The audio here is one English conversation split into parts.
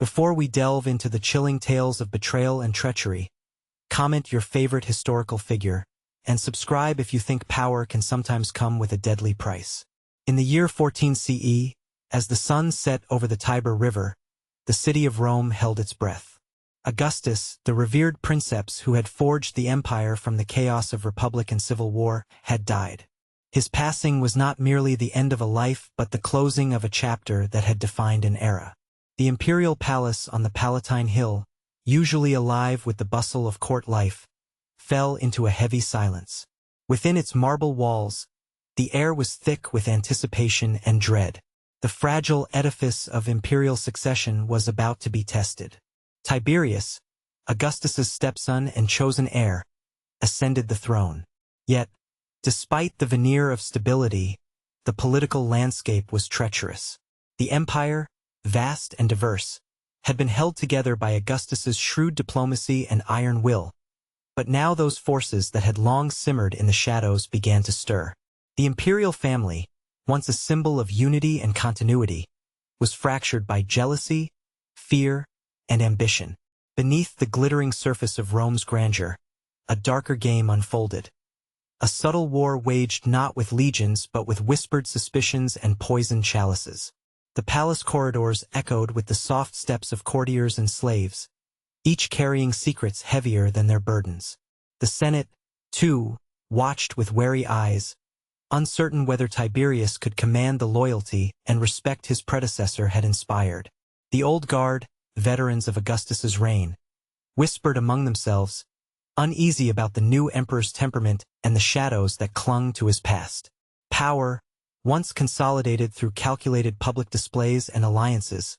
Before we delve into the chilling tales of betrayal and treachery, comment your favorite historical figure, and subscribe if you think power can sometimes come with a deadly price. In the year 14 CE, as the sun set over the Tiber River, the city of Rome held its breath. Augustus, the revered princeps who had forged the empire from the chaos of republic and civil war, had died. His passing was not merely the end of a life but the closing of a chapter that had defined an era. The imperial palace on the Palatine Hill, usually alive with the bustle of court life, fell into a heavy silence. Within its marble walls, the air was thick with anticipation and dread. The fragile edifice of imperial succession was about to be tested. Tiberius, Augustus's stepson and chosen heir, ascended the throne. Yet, despite the veneer of stability, the political landscape was treacherous. The empire, vast and diverse, had been held together by Augustus's shrewd diplomacy and iron will, but now those forces that had long simmered in the shadows began to stir. The imperial family, once a symbol of unity and continuity, was fractured by jealousy, fear, and ambition. Beneath the glittering surface of Rome's grandeur, a darker game unfolded. A subtle war waged not with legions but with whispered suspicions and poisoned chalices. The palace corridors echoed with the soft steps of courtiers and slaves, each carrying secrets heavier than their burdens. The Senate, too, watched with wary eyes, uncertain whether Tiberius could command the loyalty and respect his predecessor had inspired. The old guard, veterans of Augustus's reign, whispered among themselves, uneasy about the new emperor's temperament and the shadows that clung to his past. Power, once consolidated through calculated public displays and alliances,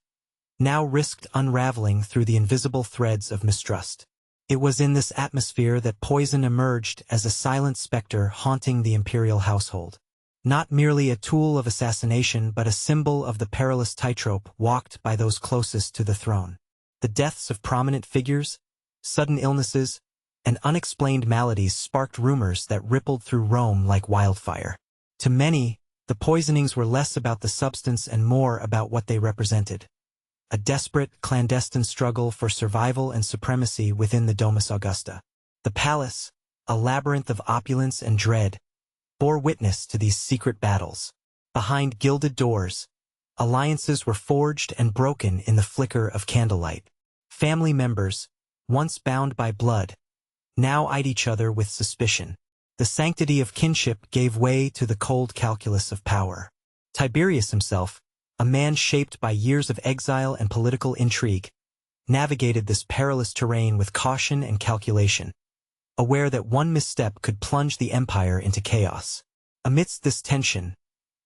now risked unraveling through the invisible threads of mistrust. It was in this atmosphere that poison emerged as a silent specter haunting the imperial household. Not merely a tool of assassination but a symbol of the perilous tightrope walked by those closest to the throne. The deaths of prominent figures, sudden illnesses, and unexplained maladies sparked rumors that rippled through Rome like wildfire. To many, the poisonings were less about the substance and more about what they represented. A desperate, clandestine struggle for survival and supremacy within the Domus Augusta. The palace, a labyrinth of opulence and dread, bore witness to these secret battles. Behind gilded doors, alliances were forged and broken in the flicker of candlelight. Family members, once bound by blood, now eyed each other with suspicion. The sanctity of kinship gave way to the cold calculus of power. Tiberius himself, a man shaped by years of exile and political intrigue, navigated this perilous terrain with caution and calculation, aware that one misstep could plunge the empire into chaos. Amidst this tension,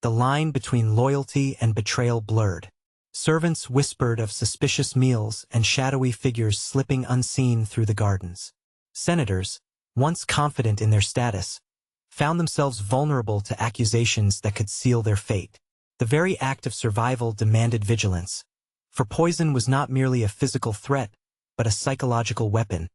the line between loyalty and betrayal blurred. Servants whispered of suspicious meals and shadowy figures slipping unseen through the gardens. Senators, once confident in their status, found themselves vulnerable to accusations that could seal their fate. The very act of survival demanded vigilance, for poison was not merely a physical threat, but a psychological weapon,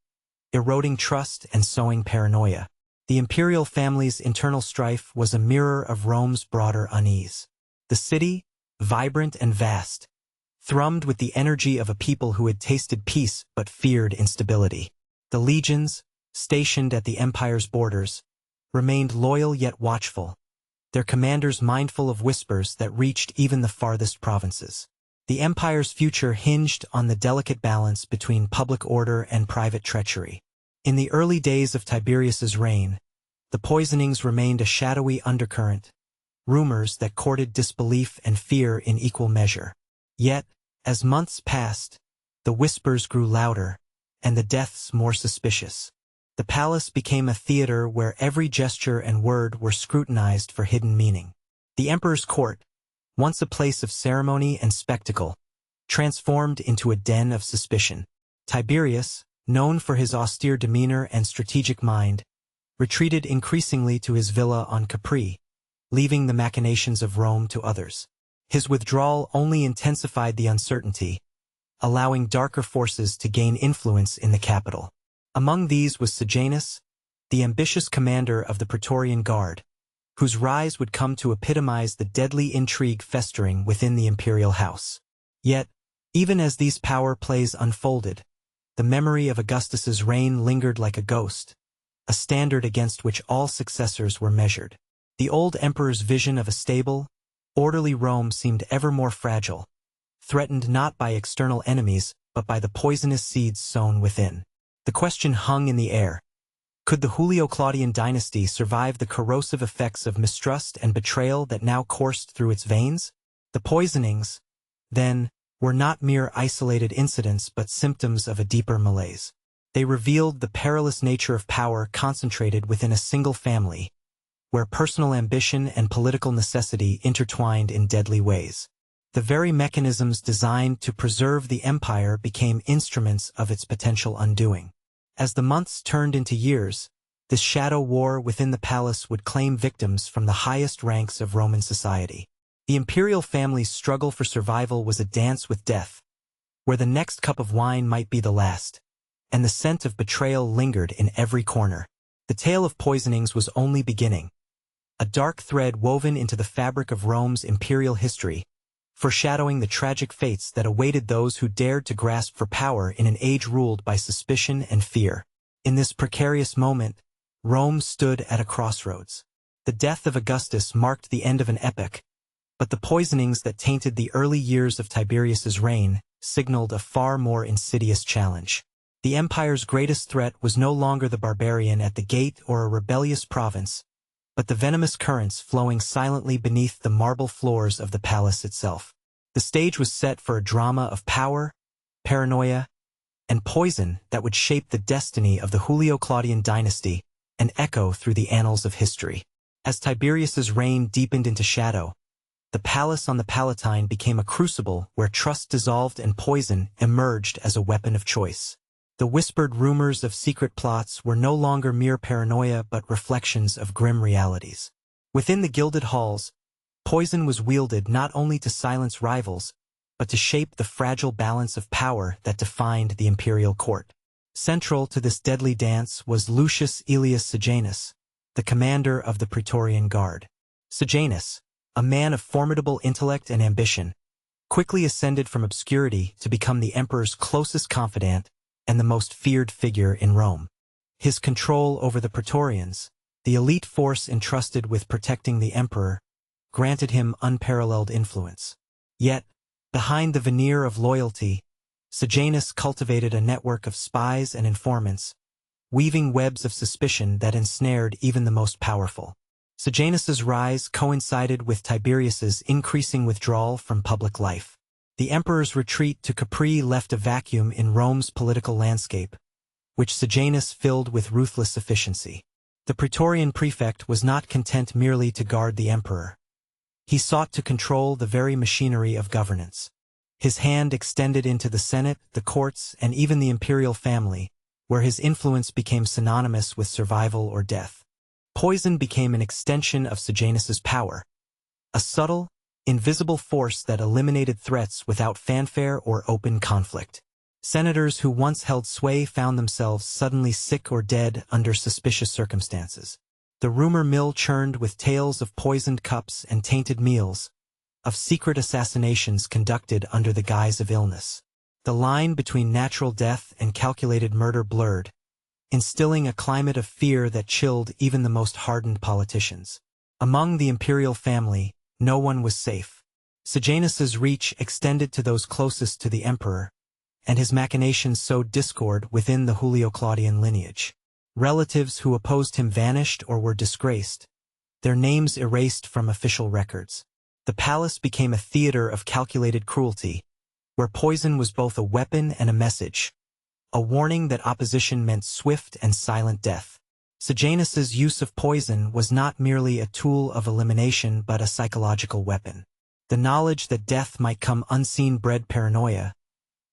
eroding trust and sowing paranoia. The imperial family's internal strife was a mirror of Rome's broader unease. The city, vibrant and vast, thrummed with the energy of a people who had tasted peace but feared instability. The legions, stationed at the empire's borders, remained loyal yet watchful, their commanders mindful of whispers that reached even the farthest provinces. The empire's future hinged on the delicate balance between public order and private treachery. In the early days of Tiberius's reign, the poisonings remained a shadowy undercurrent, rumors that courted disbelief and fear in equal measure. Yet, as months passed, the whispers grew louder, and the deaths more suspicious. The palace became a theater where every gesture and word were scrutinized for hidden meaning. The emperor's court, once a place of ceremony and spectacle, transformed into a den of suspicion. Tiberius, known for his austere demeanor and strategic mind, retreated increasingly to his villa on Capri, leaving the machinations of Rome to others. His withdrawal only intensified the uncertainty, allowing darker forces to gain influence in the capital. Among these was Sejanus, the ambitious commander of the Praetorian Guard, whose rise would come to epitomize the deadly intrigue festering within the imperial house. Yet, Even as these power plays unfolded, the memory of Augustus's reign lingered like a ghost, a standard against which all successors were measured. The old emperor's vision of a stable, orderly Rome seemed ever more fragile, threatened not by external enemies but by the poisonous seeds sown within. The question hung in the air. Could the Julio-Claudian dynasty survive the corrosive effects of mistrust and betrayal that now coursed through its veins? The poisonings, then, were not mere isolated incidents but symptoms of a deeper malaise. They revealed the perilous nature of power concentrated within a single family, where personal ambition and political necessity intertwined in deadly ways. The very mechanisms designed to preserve the empire became instruments of its potential undoing. As the months turned into years, this shadow war within the palace would claim victims from the highest ranks of Roman society. The imperial family's struggle for survival was a dance with death, where the next cup of wine might be the last, and the scent of betrayal lingered in every corner. The tale of poisonings was only beginning, a dark thread woven into the fabric of Rome's imperial history, foreshadowing the tragic fates that awaited those who dared to grasp for power in an age ruled by suspicion and fear. In this precarious moment, Rome stood at a crossroads. The death of Augustus marked the end of an epoch, but the poisonings that tainted the early years of Tiberius's reign signaled a far more insidious challenge. The empire's greatest threat was no longer the barbarian at the gate or a rebellious province, but the venomous currents flowing silently beneath the marble floors of the palace itself. The stage was set for a drama of power, paranoia, and poison that would shape the destiny of the Julio-Claudian dynasty and echo through the annals of history. As Tiberius's reign deepened into shadow, the palace on the Palatine became a crucible where trust dissolved and poison emerged as a weapon of choice. The whispered rumors of secret plots were no longer mere paranoia but reflections of grim realities. Within the gilded halls, poison was wielded not only to silence rivals, but to shape the fragile balance of power that defined the imperial court. Central to this deadly dance was Lucius Aelius Sejanus, the commander of the Praetorian Guard. Sejanus, a man of formidable intellect and ambition, quickly ascended from obscurity to become the emperor's closest confidant and the most feared figure in Rome. His control over the Praetorians, the elite force entrusted with protecting the emperor, granted him unparalleled influence. Yet, behind the veneer of loyalty, Sejanus cultivated a network of spies and informants, weaving webs of suspicion that ensnared even the most powerful. Sejanus's rise coincided with Tiberius's increasing withdrawal from public life. The emperor's retreat to Capri left a vacuum in Rome's political landscape, which Sejanus filled with ruthless efficiency. The Praetorian prefect was not content merely to guard the emperor. He sought to control the very machinery of governance. His hand extended into the Senate, the courts, and even the imperial family, where his influence became synonymous with survival or death. Poison became an extension of Sejanus's power, a subtle, invisible force that eliminated threats without fanfare or open conflict. Senators who once held sway found themselves suddenly sick or dead under suspicious circumstances. The rumor mill churned with tales of poisoned cups and tainted meals, of secret assassinations conducted under the guise of illness. The line between natural death and calculated murder blurred, instilling a climate of fear that chilled even the most hardened politicians. Among the imperial family, no one was safe. Sejanus's reach extended to those closest to the emperor, and his machinations sowed discord within the Julio-Claudian lineage. Relatives who opposed him vanished or were disgraced, their names erased from official records. The palace became a theater of calculated cruelty, where poison was both a weapon and a message, a warning that opposition meant swift and silent death. Sejanus's use of poison was not merely a tool of elimination but a psychological weapon. The knowledge that death might come unseen bred paranoia,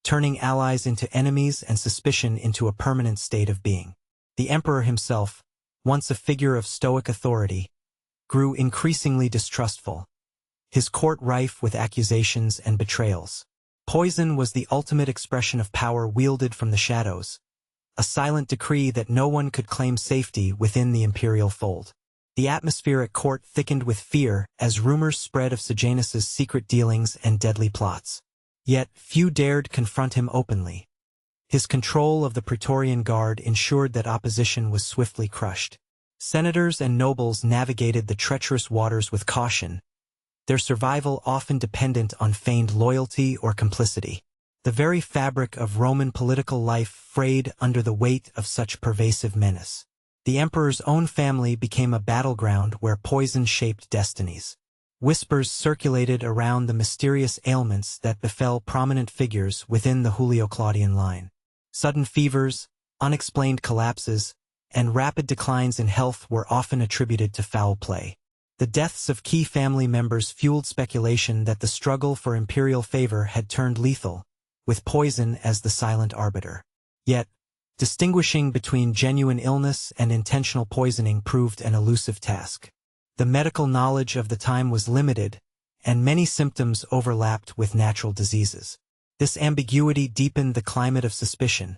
turning allies into enemies and suspicion into a permanent state of being. The emperor himself, once a figure of stoic authority, grew increasingly distrustful, his court rife with accusations and betrayals. Poison was the ultimate expression of power wielded from the shadows, a silent decree that no one could claim safety within the imperial fold. The atmosphere at court thickened with fear as rumors spread of Sejanus's secret dealings and deadly plots. Yet few dared confront him openly. His control of the Praetorian Guard ensured that opposition was swiftly crushed. Senators and nobles navigated the treacherous waters with caution, their survival often dependent on feigned loyalty or complicity. The very fabric of Roman political life frayed under the weight of such pervasive menace. The emperor's own family became a battleground where poison shaped destinies. Whispers circulated around the mysterious ailments that befell prominent figures within the Julio-Claudian line. Sudden fevers, unexplained collapses, and rapid declines in health were often attributed to foul play. The deaths of key family members fueled speculation that the struggle for imperial favor had turned lethal, with poison as the silent arbiter. Yet, distinguishing between genuine illness and intentional poisoning proved an elusive task. The medical knowledge of the time was limited, and many symptoms overlapped with natural diseases. This ambiguity deepened the climate of suspicion,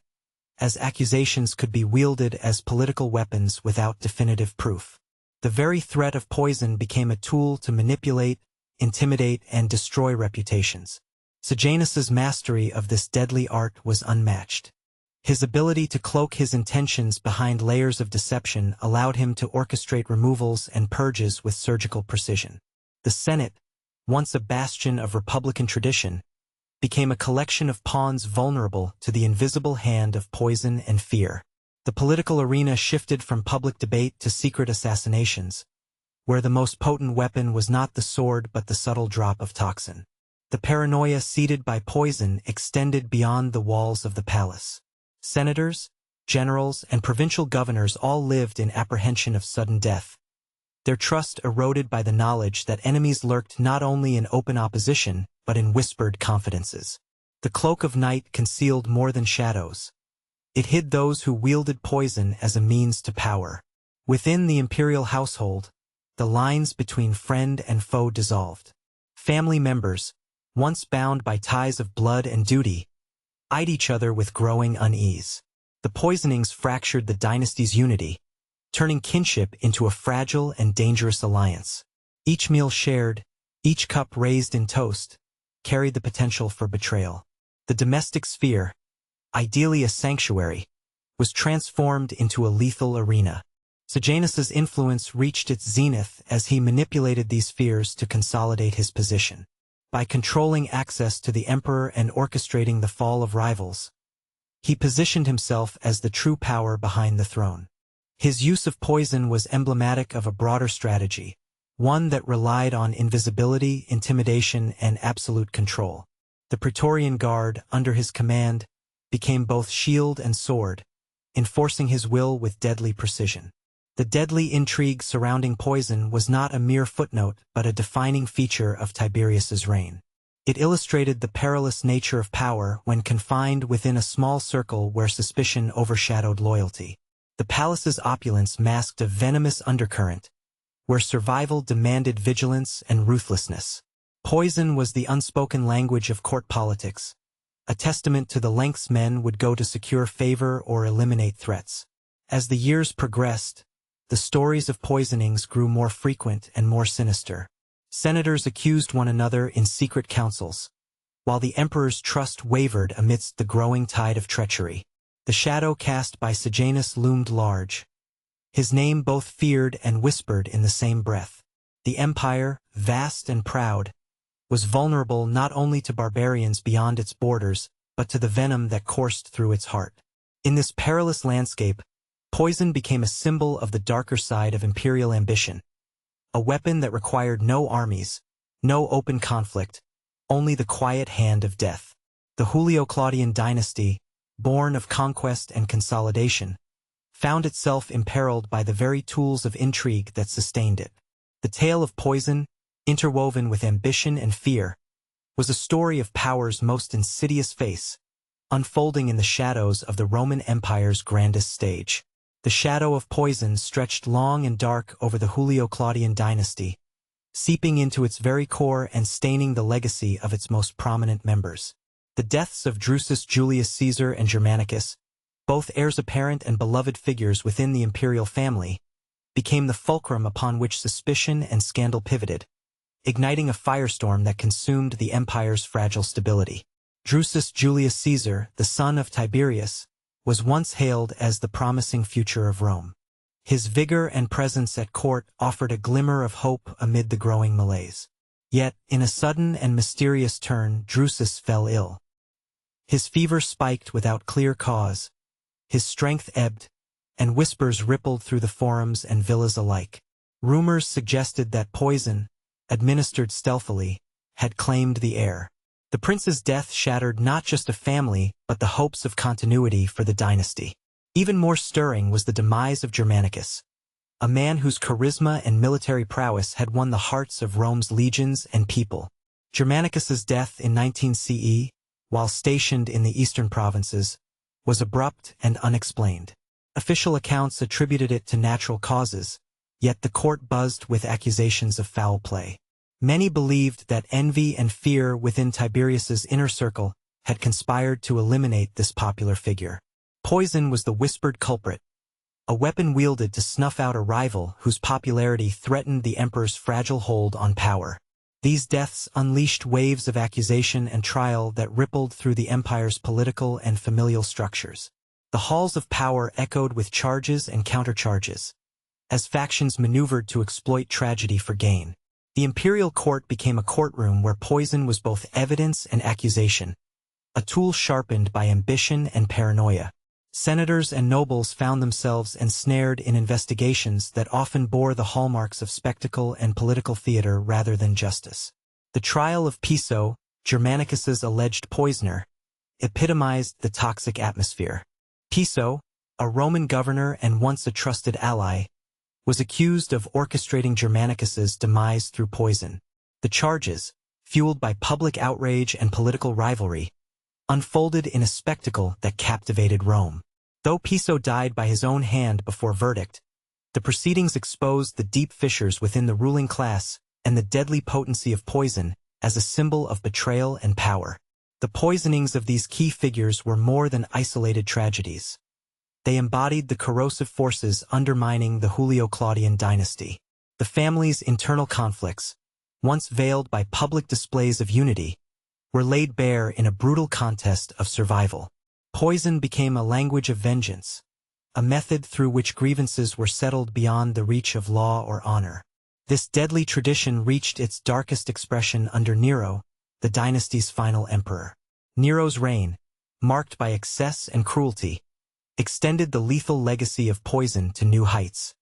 as accusations could be wielded as political weapons without definitive proof. The very threat of poison became a tool to manipulate, intimidate, and destroy reputations. Sejanus's mastery of this deadly art was unmatched. His ability to cloak his intentions behind layers of deception allowed him to orchestrate removals and purges with surgical precision. The Senate, once a bastion of Republican tradition, became a collection of pawns vulnerable to the invisible hand of poison and fear. The political arena shifted from public debate to secret assassinations, where the most potent weapon was not the sword but the subtle drop of toxin. The paranoia seeded by poison extended beyond the walls of the palace. Senators, generals, and provincial governors all lived in apprehension of sudden death, their trust eroded by the knowledge that enemies lurked not only in open opposition but in whispered confidences. The cloak of night concealed more than shadows. It hid those who wielded poison as a means to power. Within the imperial household, the lines between friend and foe dissolved. Family members, once bound by ties of blood and duty, eyed each other with growing unease. The poisonings fractured the dynasty's unity, turning kinship into a fragile and dangerous alliance. Each meal shared, each cup raised in toast, carried the potential for betrayal. The domestic sphere, ideally a sanctuary, was transformed into a lethal arena. Sejanus's influence reached its zenith as he manipulated these fears to consolidate his position. By controlling access to the emperor and orchestrating the fall of rivals, he positioned himself as the true power behind the throne. His use of poison was emblematic of a broader strategy, one that relied on invisibility, intimidation, and absolute control. The Praetorian Guard, under his command, became both shield and sword, enforcing his will with deadly precision. The deadly intrigue surrounding poison was not a mere footnote but a defining feature of Tiberius's reign. It illustrated the perilous nature of power when confined within a small circle where suspicion overshadowed loyalty. The palace's opulence masked a venomous undercurrent, where survival demanded vigilance and ruthlessness. Poison was the unspoken language of court politics, a testament to the lengths men would go to secure favor or eliminate threats. As the years progressed, the stories of poisonings grew more frequent and more sinister. Senators accused one another in secret councils, while the emperor's trust wavered amidst the growing tide of treachery. The shadow cast by Sejanus loomed large. His name both feared and whispered in the same breath. The empire, vast and proud, was vulnerable not only to barbarians beyond its borders, but to the venom that coursed through its heart. In this perilous landscape, poison became a symbol of the darker side of imperial ambition, a weapon that required no armies, no open conflict, only the quiet hand of death. The Julio-Claudian dynasty, born of conquest and consolidation, found itself imperiled by the very tools of intrigue that sustained it. The tale of poison, interwoven with ambition and fear, was a story of power's most insidious face, unfolding in the shadows of the Roman Empire's grandest stage. The shadow of poison stretched long and dark over the Julio-Claudian dynasty, seeping into its very core and staining the legacy of its most prominent members. The deaths of Drusus Julius Caesar and Germanicus, both heirs apparent and beloved figures within the imperial family, became the fulcrum upon which suspicion and scandal pivoted, igniting a firestorm that consumed the empire's fragile stability. Drusus Julius Caesar, the son of Tiberius, was once hailed as the promising future of Rome. His vigor and presence at court offered a glimmer of hope amid the growing malaise. Yet, in a sudden and mysterious turn, Drusus fell ill. His fever spiked without clear cause, his strength ebbed, and whispers rippled through the forums and villas alike. Rumors suggested that poison, administered stealthily, had claimed the air. The prince's death shattered not just a family, but the hopes of continuity for the dynasty. Even more stirring was the demise of Germanicus, a man whose charisma and military prowess had won the hearts of Rome's legions and people. Germanicus's death in 19 CE, while stationed in the eastern provinces, was abrupt and unexplained. Official accounts attributed it to natural causes, yet the court buzzed with accusations of foul play. Many believed that envy and fear within Tiberius's inner circle had conspired to eliminate this popular figure. Poison was the whispered culprit, a weapon wielded to snuff out a rival whose popularity threatened the emperor's fragile hold on power. These deaths unleashed waves of accusation and trial that rippled through the empire's political and familial structures. The halls of power echoed with charges and countercharges, as factions maneuvered to exploit tragedy for gain. The imperial court became a courtroom where poison was both evidence and accusation, a tool sharpened by ambition and paranoia. Senators and nobles found themselves ensnared in investigations that often bore the hallmarks of spectacle and political theater rather than justice. The trial of Piso, Germanicus's alleged poisoner, epitomized the toxic atmosphere. Piso, a Roman governor and once a trusted ally, was accused of orchestrating Germanicus's demise through poison. The charges, fueled by public outrage and political rivalry, unfolded in a spectacle that captivated Rome. Though Piso died by his own hand before verdict, the proceedings exposed the deep fissures within the ruling class and the deadly potency of poison as a symbol of betrayal and power. The poisonings of these key figures were more than isolated tragedies. They embodied the corrosive forces undermining the Julio-Claudian dynasty. The family's internal conflicts, once veiled by public displays of unity, were laid bare in a brutal contest of survival. Poison became a language of vengeance, a method through which grievances were settled beyond the reach of law or honor. This deadly tradition reached its darkest expression under Nero, the dynasty's final emperor. Nero's reign, marked by excess and cruelty, extended the lethal legacy of poison to new heights.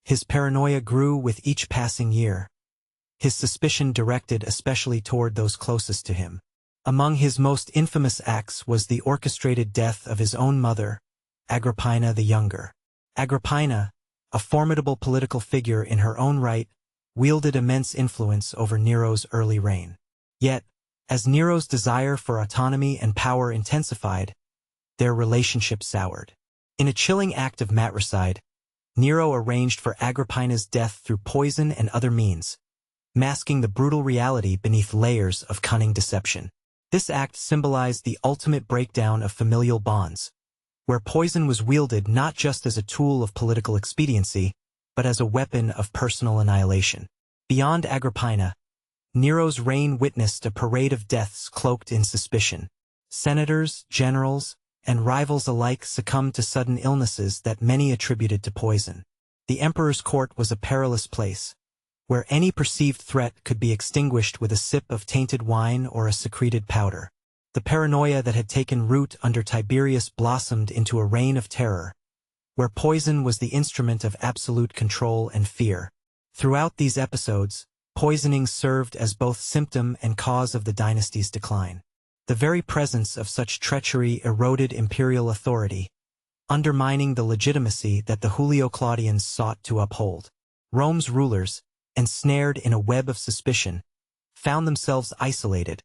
His paranoia grew with each passing year, his suspicion directed especially toward those closest to him. Among his most infamous acts was the orchestrated death of his own mother, Agrippina the Younger. Agrippina, a formidable political figure in her own right, wielded immense influence over Nero's early reign. Yet, as Nero's desire for autonomy and power intensified, their relationship soured. In a chilling act of matricide, Nero arranged for Agrippina's death through poison and other means, masking the brutal reality beneath layers of cunning deception. This act symbolized the ultimate breakdown of familial bonds, where poison was wielded not just as a tool of political expediency, but as a weapon of personal annihilation. Beyond Agrippina, Nero's reign witnessed a parade of deaths cloaked in suspicion. Senators, generals, and rivals alike succumbed to sudden illnesses that many attributed to poison. The emperor's court was a perilous place, where any perceived threat could be extinguished with a sip of tainted wine or a secreted powder. The paranoia that had taken root under Tiberius blossomed into a reign of terror, where poison was the instrument of absolute control and fear. Throughout these episodes, poisonings served as both symptom and cause of the dynasty's decline. The very presence of such treachery eroded imperial authority, undermining the legitimacy that the Julio-Claudians sought to uphold. Rome's rulers, ensnared in a web of suspicion, found themselves isolated,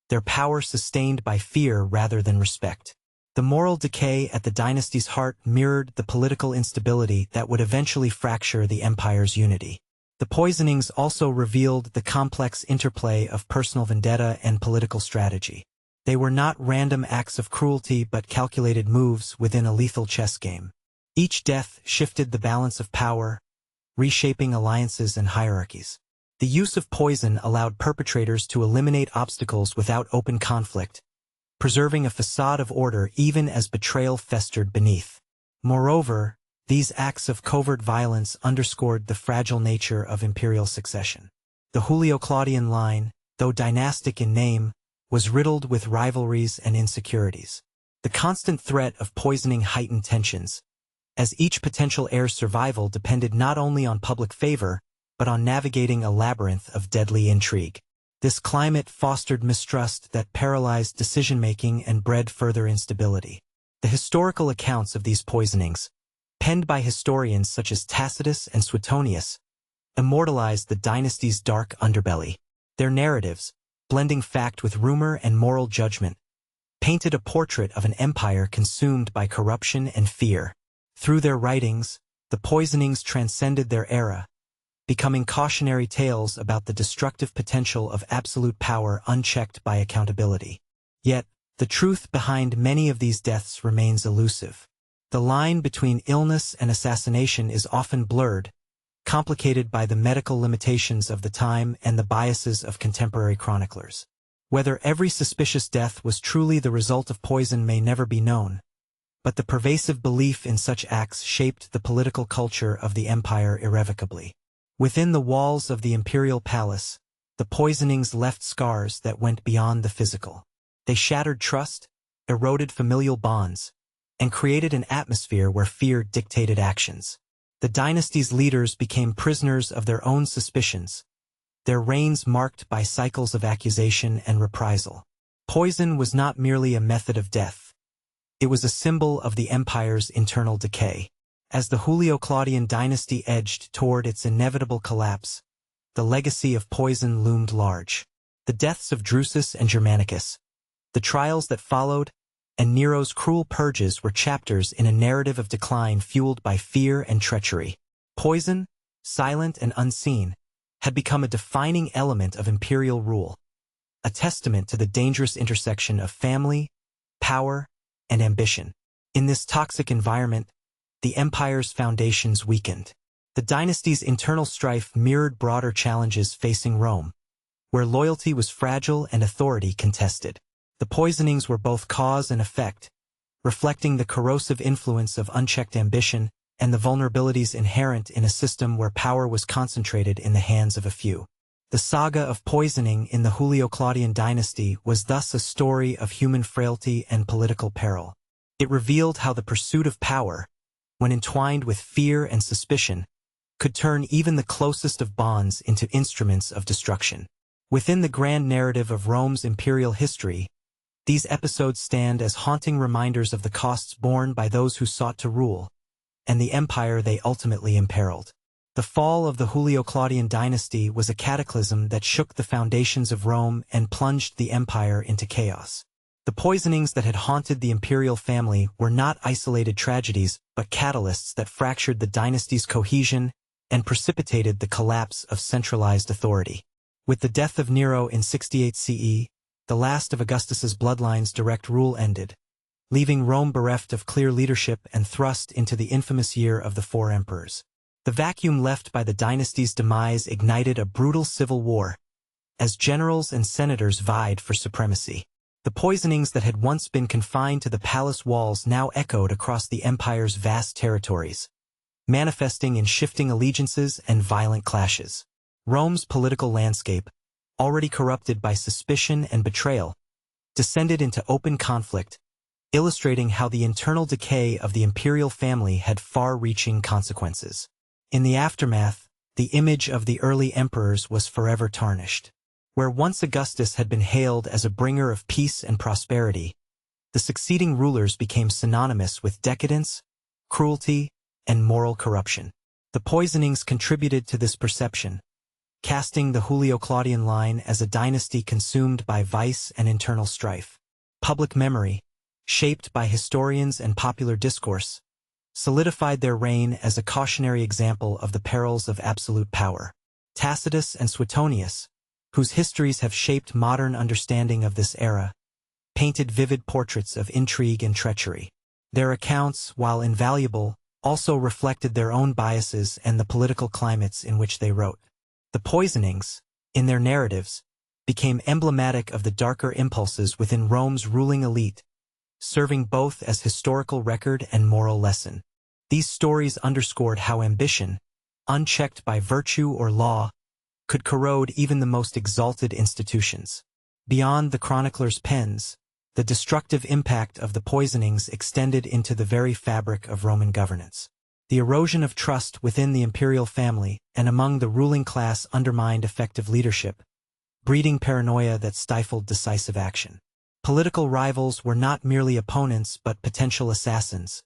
their power sustained by fear rather than respect. The moral decay at the dynasty's heart mirrored the political instability that would eventually fracture the empire's unity. The poisonings also revealed the complex interplay of personal vendetta and political strategy. They were not random acts of cruelty but calculated moves within a lethal chess game. Each death shifted the balance of power, reshaping alliances and hierarchies. The use of poison allowed perpetrators to eliminate obstacles without open conflict, preserving a facade of order even as betrayal festered beneath. Moreover, these acts of covert violence underscored the fragile nature of imperial succession. The Julio-Claudian line, though dynastic in name, was riddled with rivalries and insecurities. The constant threat of poisoning heightened tensions, as each potential heir's survival depended not only on public favor, but on navigating a labyrinth of deadly intrigue. This climate fostered mistrust that paralyzed decision-making and bred further instability. The historical accounts of these poisonings, penned by historians such as Tacitus and Suetonius, immortalized the dynasty's dark underbelly. Their narratives, blending fact with rumor and moral judgment, painted a portrait of an empire consumed by corruption and fear. Through their writings, the Poisonings transcended their era, becoming cautionary tales about the destructive potential of absolute power unchecked by accountability. Yet, the truth behind many of these deaths remains elusive. The line between illness and assassination is often blurred, complicated by the medical limitations of the time and the biases of contemporary chroniclers. Whether every suspicious death was truly the result of poison may never be known, but the pervasive belief in such acts shaped the political culture of the empire irrevocably. Within the walls of the imperial palace, the poisonings left scars that went beyond the physical. They shattered trust, eroded familial bonds, and created an atmosphere where fear dictated actions. The dynasty's leaders became prisoners of their own suspicions, their reigns marked by cycles of accusation and reprisal. Poison was not merely a method of death. It was a symbol of the empire's internal decay. As the Julio-Claudian dynasty edged toward its inevitable collapse, the legacy of poison loomed large. The deaths of Drusus and Germanicus, the trials that followed, and Nero's cruel purges were chapters in a narrative of decline fueled by fear and treachery. Poison, silent and unseen, had become a defining element of imperial rule, a testament to the dangerous intersection of family, power, and ambition. In this toxic environment, the empire's foundations weakened. The dynasty's internal strife mirrored broader challenges facing Rome, where loyalty was fragile and authority contested. The poisonings were both cause and effect, reflecting the corrosive influence of unchecked ambition and the vulnerabilities inherent in a system where power was concentrated in the hands of a few. The saga of poisoning in the Julio-Claudian dynasty was thus a story of human frailty and political peril. It revealed how the pursuit of power, when entwined with fear and suspicion, could turn even the closest of bonds into instruments of destruction. Within the grand narrative of Rome's imperial history, these episodes stand as haunting reminders of the costs borne by those who sought to rule, and the empire they ultimately imperiled. The fall of the Julio-Claudian dynasty was a cataclysm that shook the foundations of Rome and plunged the empire into chaos. The poisonings that had haunted the imperial family were not isolated tragedies, but catalysts that fractured the dynasty's cohesion and precipitated the collapse of centralized authority. With the death of Nero in 68 CE, the last of Augustus's bloodline's direct rule ended, leaving Rome bereft of clear leadership and thrust into the infamous year of the four emperors. The vacuum left by the dynasty's demise ignited a brutal civil war, as generals and senators vied for supremacy. The poisonings that had once been confined to the palace walls now echoed across the empire's vast territories, manifesting in shifting allegiances and violent clashes. Rome's political landscape, already corrupted by suspicion and betrayal, descended into open conflict, illustrating how the internal decay of the imperial family had far-reaching consequences. In the aftermath, the image of the early emperors was forever tarnished. Where once Augustus had been hailed as a bringer of peace and prosperity, the succeeding rulers became synonymous with decadence, cruelty, and moral corruption. The poisonings contributed to this perception, casting the Julio-Claudian line as a dynasty consumed by vice and internal strife. Public memory, shaped by historians and popular discourse, solidified their reign as a cautionary example of the perils of absolute power. Tacitus and Suetonius, whose histories have shaped modern understanding of this era, painted vivid portraits of intrigue and treachery. Their accounts, while invaluable, also reflected their own biases and the political climates in which they wrote. The poisonings, in their narratives, became emblematic of the darker impulses within Rome's ruling elite, serving both as historical record and moral lesson. These stories underscored how ambition, unchecked by virtue or law, could corrode even the most exalted institutions. Beyond the chronicler's pens, the destructive impact of the poisonings extended into the very fabric of Roman governance. The erosion of trust within the imperial family and among the ruling class undermined effective leadership, breeding paranoia that stifled decisive action. Political rivals were not merely opponents but potential assassins,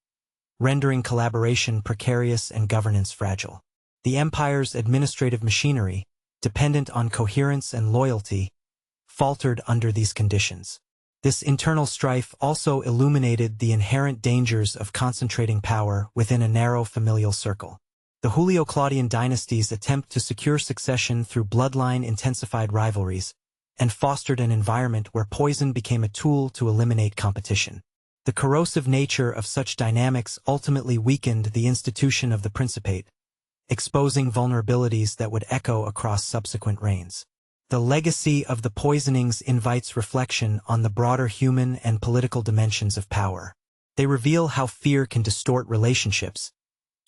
rendering collaboration precarious and governance fragile. The empire's administrative machinery, dependent on coherence and loyalty, faltered under these conditions. This internal strife also illuminated the inherent dangers of concentrating power within a narrow familial circle. The Julio-Claudian dynasty's attempt to secure succession through bloodline intensified rivalries and fostered an environment where poison became a tool to eliminate competition. The corrosive nature of such dynamics ultimately weakened the institution of the Principate, exposing vulnerabilities that would echo across subsequent reigns. The legacy of the poisonings invites reflection on the broader human and political dimensions of power. They reveal how fear can distort relationships,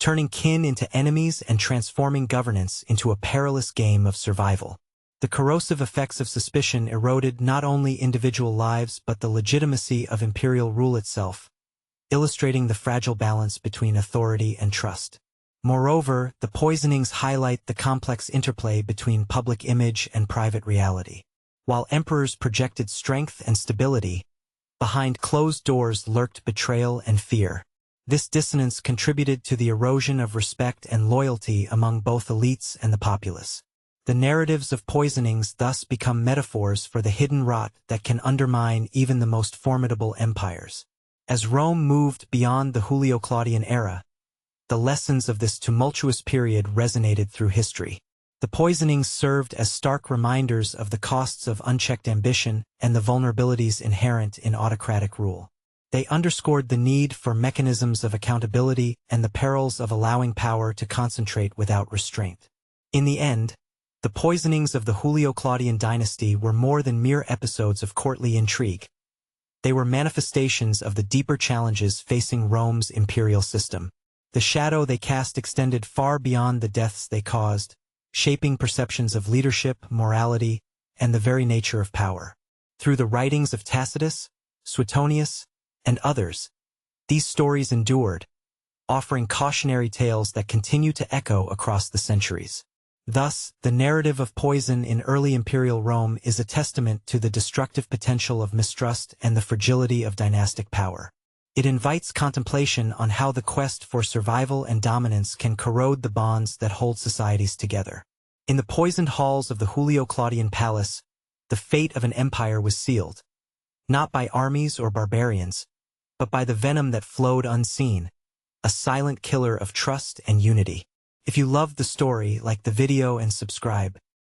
turning kin into enemies and transforming governance into a perilous game of survival. The corrosive effects of suspicion eroded not only individual lives but the legitimacy of imperial rule itself, illustrating the fragile balance between authority and trust. Moreover, the poisonings highlight the complex interplay between public image and private reality. While emperors projected strength and stability, behind closed doors lurked betrayal and fear. This dissonance contributed to the erosion of respect and loyalty among both elites and the populace. The narratives of poisonings thus become metaphors for the hidden rot that can undermine even the most formidable empires. As Rome moved beyond the Julio-Claudian era, the lessons of this tumultuous period resonated through history. The poisonings served as stark reminders of the costs of unchecked ambition and the vulnerabilities inherent in autocratic rule. They underscored the need for mechanisms of accountability and the perils of allowing power to concentrate without restraint. In the end, the poisonings of the Julio-Claudian dynasty were more than mere episodes of courtly intrigue. They were manifestations of the deeper challenges facing Rome's imperial system. The shadow they cast extended far beyond the deaths they caused, shaping perceptions of leadership, morality, and the very nature of power. Through the writings of Tacitus, Suetonius, and others, these stories endured, offering cautionary tales that continue to echo across the centuries. Thus, the narrative of poison in early imperial Rome is a testament to the destructive potential of mistrust and the fragility of dynastic power. It invites contemplation on how the quest for survival and dominance can corrode the bonds that hold societies together. In the poisoned halls of the Julio-Claudian palace, the fate of an empire was sealed, not by armies or barbarians, but by the venom that flowed unseen, a silent killer of trust and unity. If you loved the story, like the video and subscribe.